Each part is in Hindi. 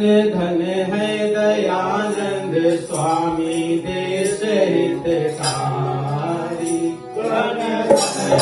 धन है दयानंद स्वामी देश हितकारी। धन है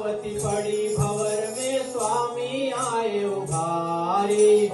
दयानंद पड़ी भंवर में स्वामी आए उभारी।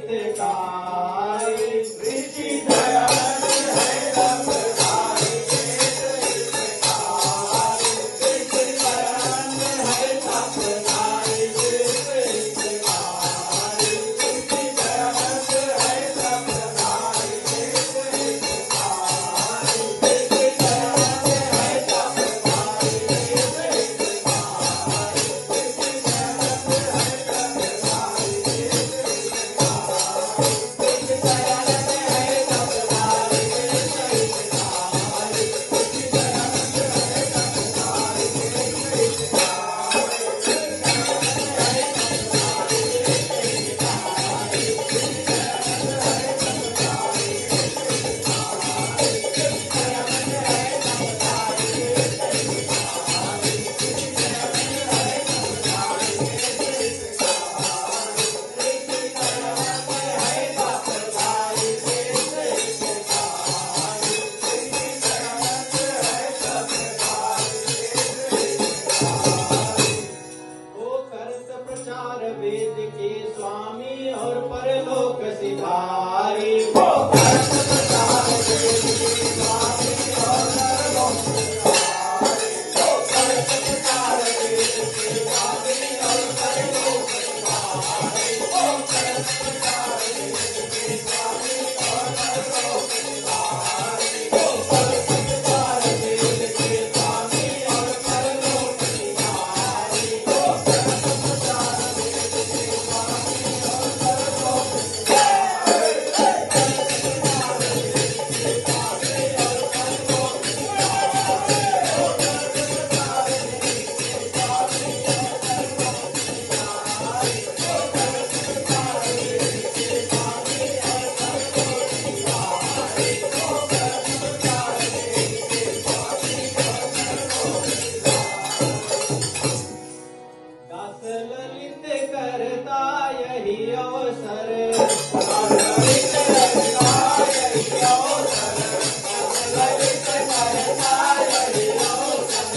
हितकारी। ऋषि दयानंद है तपधारी ऋषि दयानंद है तपधारी ऋषि दयानंद है तपधारी वो करत प्रचार वेद के स्वामी और परलोक सिधारी। वो करत प्रचार वेद के स्वामी और परलोक सिधारी। वो करत प्रचार वेद के स्वामी और परलोक सिधारी। वो करत प्रचार वेद के स्वामी और परलोक सिधारी। वो करत प्रचार वेद के स्वामी और परलोक सिधारी। वो करत प्रचार वेद के स्वामी और परलोक दास ललित करता यही अवसर। ललित करता यही अवसर। ललित करता यही अवसर। ललित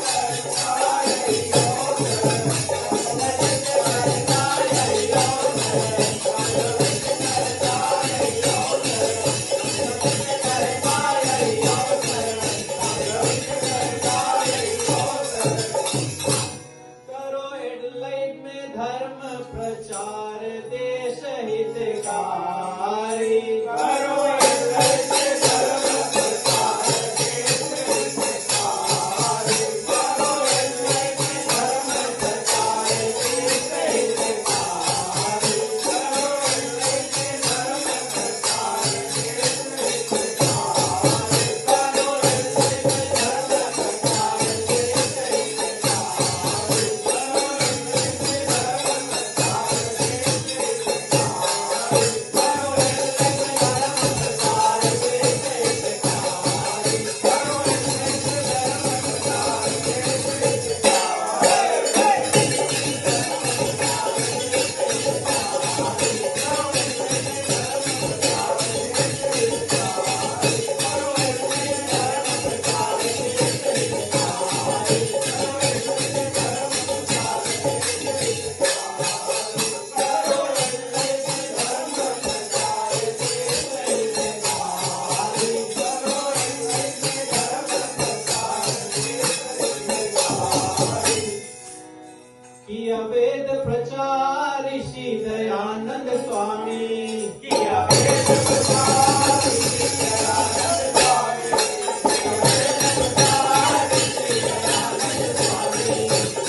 करता यही अवसर। ललित करता यही अवसर। ललित करता यही अवसर। ललित करता यही अवसर। ललित करता यही अवसर। करो एडलाइट में धर्म प्रचार देश हितकारी। करो एडलाइट में धर्म प्रचार देश हितकारी। करो एडलाइट में धर्म प्रचार देश हितकारी। करो एडलाइट में धर्म प्रचार देश हितकारी। करो एडलाइट में धर्म प्रचार देश किया वेद प्रचार ऋषि दयानंद स्वामी। किया वेद प्रचार ऋषि दयानंद स्वामी। किया वेद प्रचार ऋषि दयानंद स्वामी। किया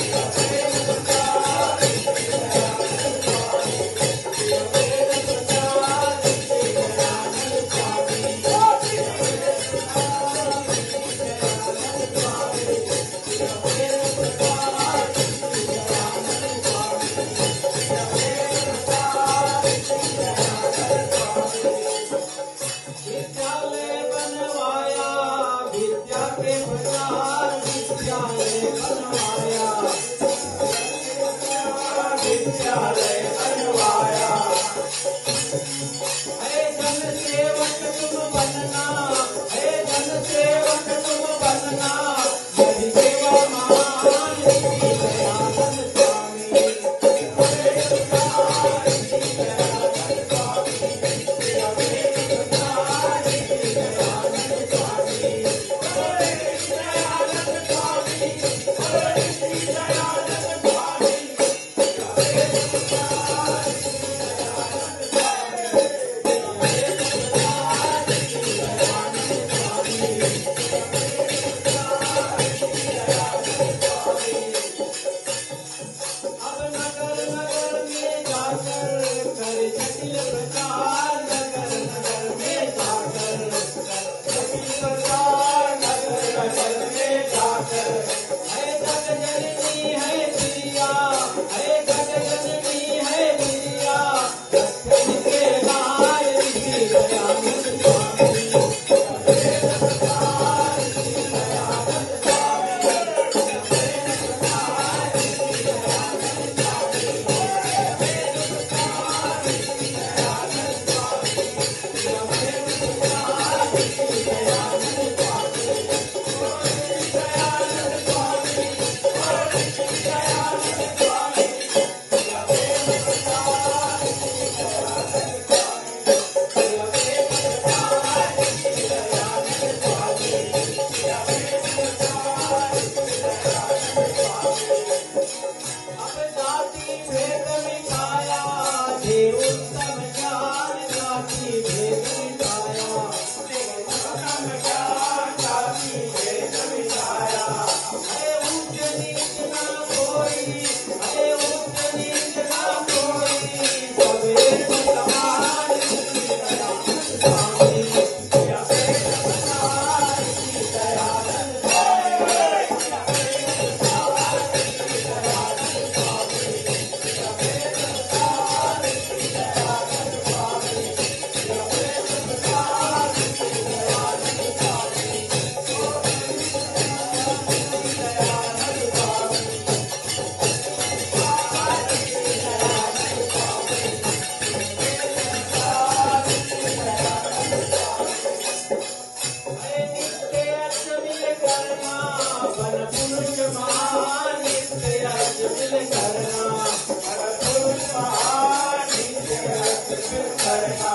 वेद प्रचार ऋषि दयानंद स्वामी। किया वेद प्रचार ऋषि दयानंद स्वामी। किया वेद प्रचार ऋषि दयानंद स्वामी। किया वेद प्रचार ऋषि दयानंद स्वामी। किया वेद प्रचार ऋषि दयानंद अखिल प्रचार नगर नगर में जाकर, अखिल प्रचार नगर नगर में जाकर, है जग जननी है प्रिया, है जग जननी है प्रिया, लखन के लाल ऋषि दयानंद स्वामी। अब जाति भेद मिटाया, हे उत्तम ज्ञान जाति भेद मिटाया, उत्तम ज्ञान जाति भेद मिटाया, है ऊंच नीच ना कोई, है ऊंच नीच ना कोई, सब एक समान ऋषि दयानंद स्वामी। नित्य अचमिल करना, बन पुरुष महान नित्य अचमिल करना, पुरुष महान नित्य करना,